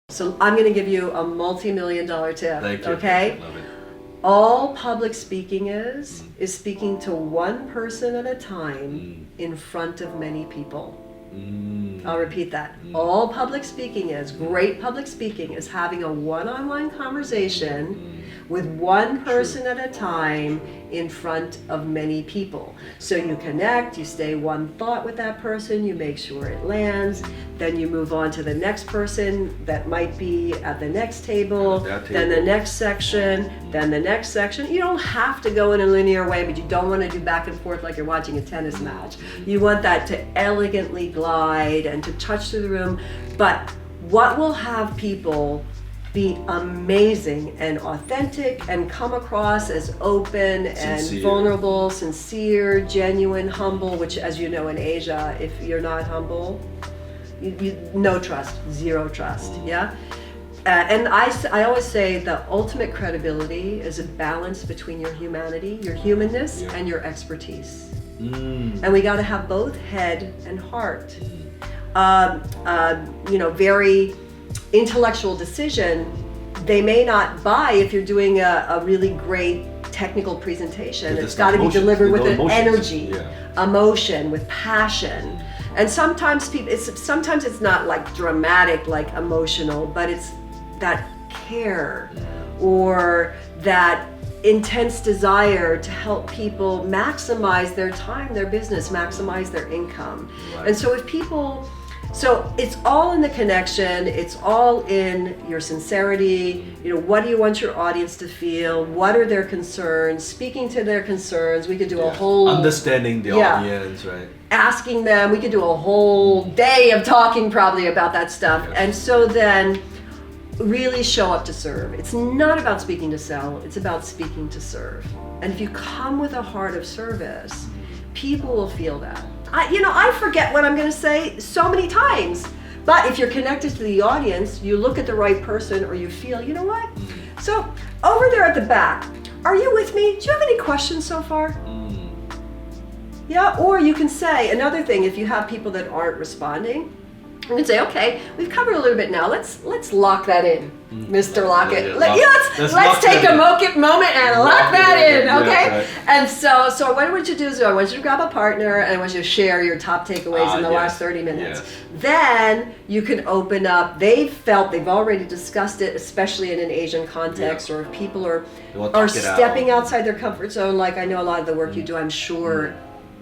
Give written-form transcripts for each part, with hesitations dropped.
So I'm going to give you a multi-million-dollar tip. Thank you. Okay? Love it. All public speaking is speaking to one person at a time in front of many people. I'll repeat that. All public speaking is, great public speaking is having a one-on-one conversation with one person at a time in front of many people. So you connect, you stay one thought with that person, you make sure it lands, then you move on to the next person that might be at the next table, then the next section, then the next section. You don't have to go in a linear way, but you don't want to do back and forth like you're watching a tennis match. You want that to elegantly glide and to touch through the room. But what will have people be amazing and authentic and come across as open and vulnerable, sincere, genuine, humble, which, as you know, in Asia, if you're not humble, you no trust, zero trust, yeah? And I always say the ultimate credibility is a balance between your humanity, your humanness, and your expertise. And we got to have both head and heart. Very intellectual decision, they may not buy if you're doing a really great technical presentation. It's got to be delivered with an energy, emotion, with passion. And sometimes sometimes it's not like dramatic, like emotional, but it's that care or that intense desire to help people maximize their time, their business, maximize their income. And so if people, so it's all in the connection, it's all in your sincerity, what do you want your audience to feel, what are their concerns, speaking to their concerns. We could do a whole... Understanding the audience, right? Asking them, we could do a whole day of talking probably about that stuff. And so then really show up to serve. It's not about speaking to sell, it's about speaking to serve. And if you come with a heart of service, people will feel that. I forget what I'm going to say so many times, but if you're connected to the audience, you look at the right person or you feel, you know what? So over there at the back, are you with me? Do you have any questions so far? Yeah, or you can say another thing, if you have people that aren't responding, you can say, okay, we've covered a little bit now. Let's lock that in, Mr. Lockett. Let's take a moment and lock that in, okay? And so what I want you to do is I want you to grab a partner and I want you to share your top takeaways in the last 30 minutes. Then you can open up. They've already discussed it, especially in an Asian context, or if people are stepping outside their comfort zone. Like I know a lot of the work you do, I'm sure,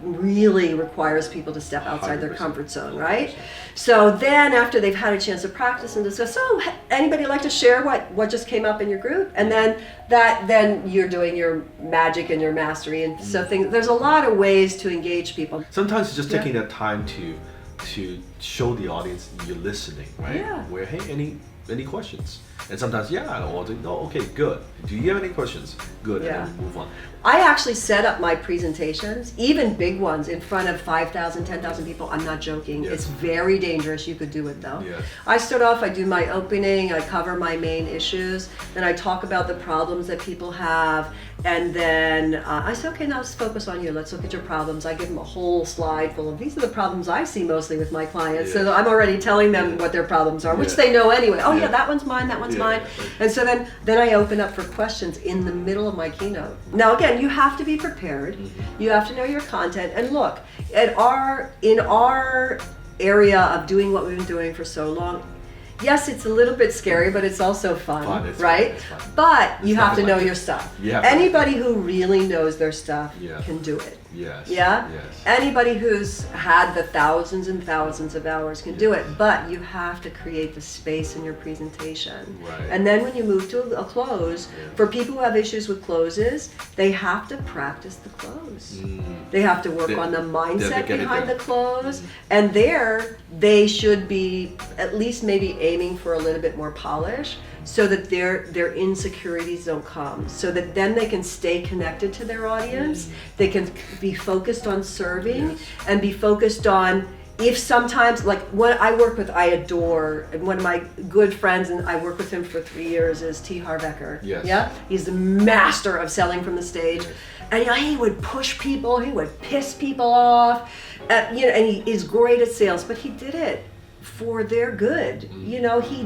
really requires people to step outside their comfort zone, right? So then after they've had a chance to practice and discuss, so anybody like to share what just came up in your group? And then you're doing your magic and your mastery and so there's a lot of ways to engage people. Sometimes it's just taking that time to show the audience you're listening, right? Yeah. Where, hey, any questions? And sometimes, or no, okay, good. Do you have any questions? Good, and then we move on. I actually set up my presentations, even big ones, in front of 5,000, 10,000 people. I'm not joking. It's very dangerous. You could do it though. I start off, I do my opening, I cover my main issues, then I talk about the problems that people have, and then I say, okay, now let's focus on you. Let's look at your problems. I give them a whole slide full of, these are the problems I see mostly with my clients. So I'm already telling them what their problems are, which they know anyway. Oh yeah, that one's mine, that one's mine. And so then I open up for questions in the middle of my keynote. Now again, you have to be prepared. You have to know your content. And look, in our area of doing what we've been doing for so long, yes, it's a little bit scary, but it's also fun, right? Fun. But you have to know your stuff. Anybody who really knows their stuff can do it. Anybody who's had the thousands and thousands of hours can do it, but you have to create the space in your presentation. And then when you move to a close, for people who have issues with closes, they have to practice the close. They have to work on the mindset behind the close, and there they should be at least maybe aiming for a little bit more polish, so that their insecurities don't come, so that then they can stay connected to their audience. They can be focused on serving and be focused on, if sometimes, like what I work with, I adore, and one of my good friends, and I work with him for 3 years, is T. Harv Eker. He's the master of selling from the stage. And he would push people, he would piss people off, and he is great at sales, but he did it for their good. He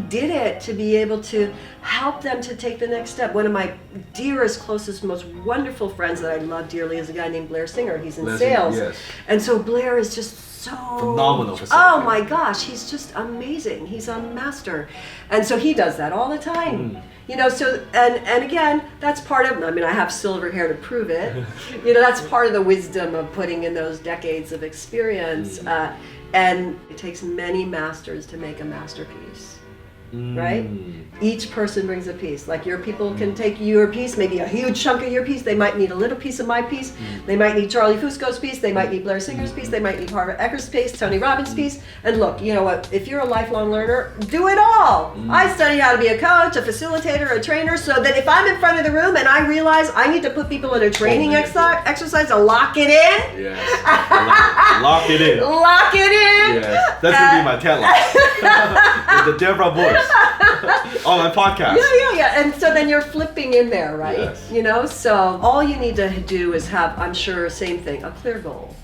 did it to be able to help them to take the next step. One of my dearest, closest, most wonderful friends that I love dearly is a guy named Blair Singer. He's in sales. Yes. And so Blair is just so phenomenal. Oh my gosh, he's just amazing. He's a master. And so he does that all the time. So and again, that's part of, I have silver hair to prove it. That's part of the wisdom of putting in those decades of experience. And it takes many masters to make a masterpiece, right? Each person brings a piece. Like your people can take your piece, maybe a huge chunk of your piece. They might need a little piece of my piece. They might need Charlie Fusco's piece. They might need Blair Singer's piece. They might need Harvard Ecker's piece, Tony Robbins' piece. And look, you know what? If you're a lifelong learner, do it all. I studied how to be a coach, a facilitator, a trainer, so that if I'm in front of the room and I realize I need to put people in a training exercise to lock it in. Yes. Lock it in. Lock it in. Yes. That's going to be my tagline. With the Deborah voice. On my podcast. Yeah. And so then you're flipping in there, right? Yes. So all you need to do is have, I'm sure, same thing, a clear goal.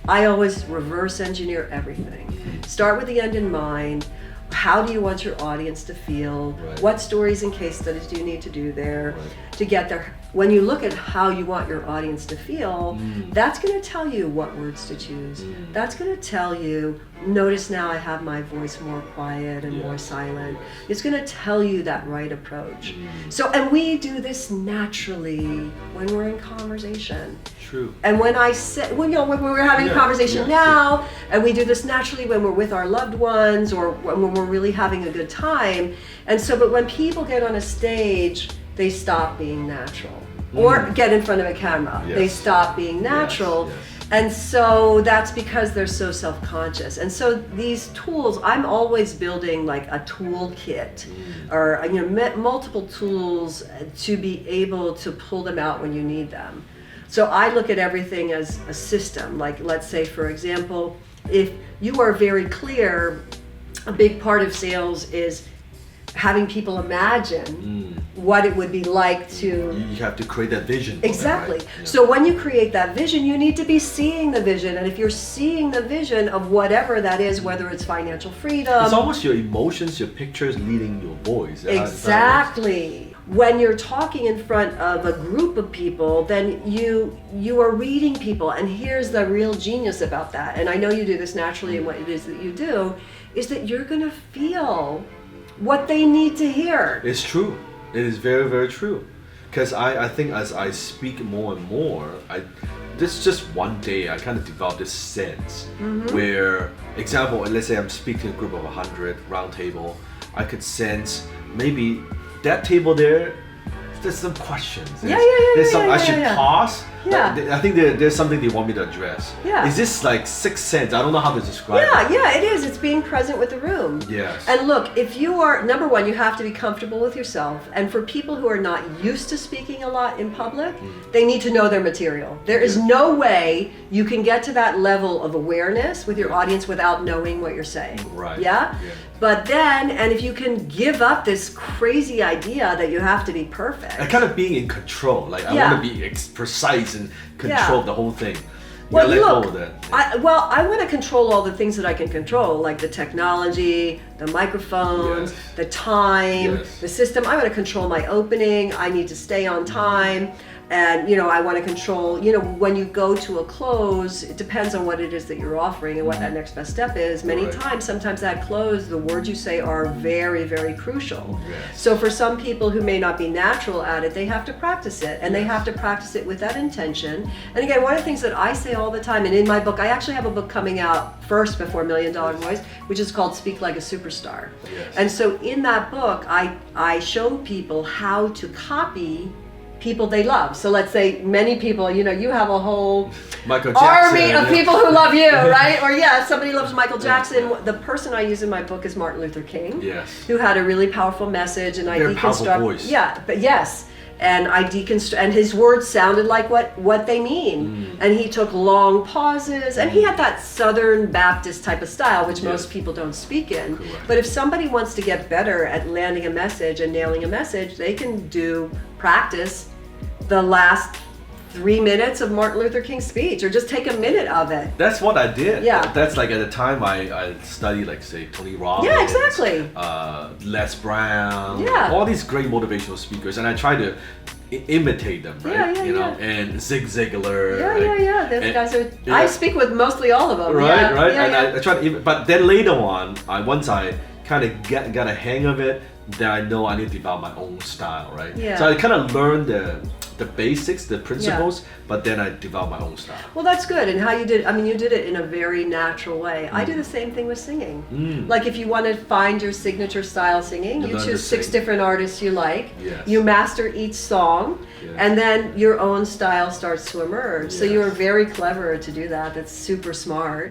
I always reverse engineer everything. Start with the end in mind. How do you want your audience to feel? Right. What stories and case studies do you need to do there Right. to get there? When you look at how you want your audience to feel, that's going to tell you what words to choose. That's going to tell you, notice now I have my voice more quiet and more silent. It's going to tell you that right approach. So, and we do this naturally when we're in conversation. True. And when I say, when we're having a conversation now, and we do this naturally when we're with our loved ones or when we're really having a good time. And so, but when people get on a stage, they stop being natural. Or get in front of a camera, they stop being natural. Yes. And so that's because they're so self-conscious. And so these tools, I'm always building like a toolkit or multiple tools to be able to pull them out when you need them. So I look at everything as a system. Like, let's say, for example, if you are very clear, a big part of sales is having people imagine what it would be like to... You have to create that vision. Exactly. Right? Yeah. So when you create that vision, you need to be seeing the vision. And if you're seeing the vision of whatever that is, whether it's financial freedom... It's almost your emotions, your pictures leading your voice. Exactly. When you're talking in front of a group of people, then you are reading people. And here's the real genius about that. And I know you do this naturally in what it is that you do, is that you're going to feel what they need to hear. It's true. It is very, very true. Because I think as I speak more and more, this is just one day I kind of developed this sense where, example, let's say I'm speaking to a group of 100, round table, I could sense maybe that table there, there's some questions. There's some I should pause. I think there's something they want me to address. Is this like sixth sense? I don't know how to describe it. Yeah, it is. It's being present with the room. Yes. And look, if you are, number one, you have to be comfortable with yourself. And for people who are not used to speaking a lot in public, they need to know their material. There is no way you can get to that level of awareness with your audience without knowing what you're saying. Right. Yeah? But then, and if you can give up this crazy idea that you have to be perfect. And kind of being in control. Like, I want to be precise and control the whole thing. Well, let look, go of that. I want to control all the things that I can control, like the technology, the microphones, the time, the system. I want to control my opening. I need to stay on time. And, I want to control, when you go to a close, it depends on what it is that you're offering and what that next best step is. Many times, sometimes that close, the words you say are very, very crucial. So for some people who may not be natural at it, they have to practice it. And they have to practice it with that intention. And again, one of the things that I say all the time, and in my book, I actually have a book coming out first before $1 Million Voice, which is called Speak Like a Superstar. And so in that book, I show people how to copy people they love. So let's say many people, you have a whole army of people who love you, right? Or somebody loves Michael Jackson. The person I use in my book is Martin Luther King, who had a really powerful message, and I deconstruct. Voice. And I deconstruct, and his words sounded like what they mean. And he took long pauses, and he had that Southern Baptist type of style, which most people don't speak in. But if somebody wants to get better at landing a message and nailing a message, they can practice the last 3 minutes of Martin Luther King's speech, or just take a minute of it. That's what I did. Yeah. That's like at the time I studied like say Tony Robbins. Yeah, exactly. Les Brown. Yeah. All these great motivational speakers, and I try to imitate them, right? Yeah, yeah, you know, yeah. and Zig Ziglar. Yeah. Those guys are. yeah. I speak with mostly all of them. Right, right. Yeah, and I try to, but then later on, once I kind of got a hang of it, then I know I need to develop my own style, right? Yeah. So I kind of learned the basics, the principles, but then I developed my own style. Well, that's good. And how you did, I mean, you did it in a very natural way. I do the same thing with singing. Like if you want to find your signature style singing, you choose 6 different artists you like. Yes. You master each song, and then your own style starts to emerge. So you were very clever to do that. That's super smart.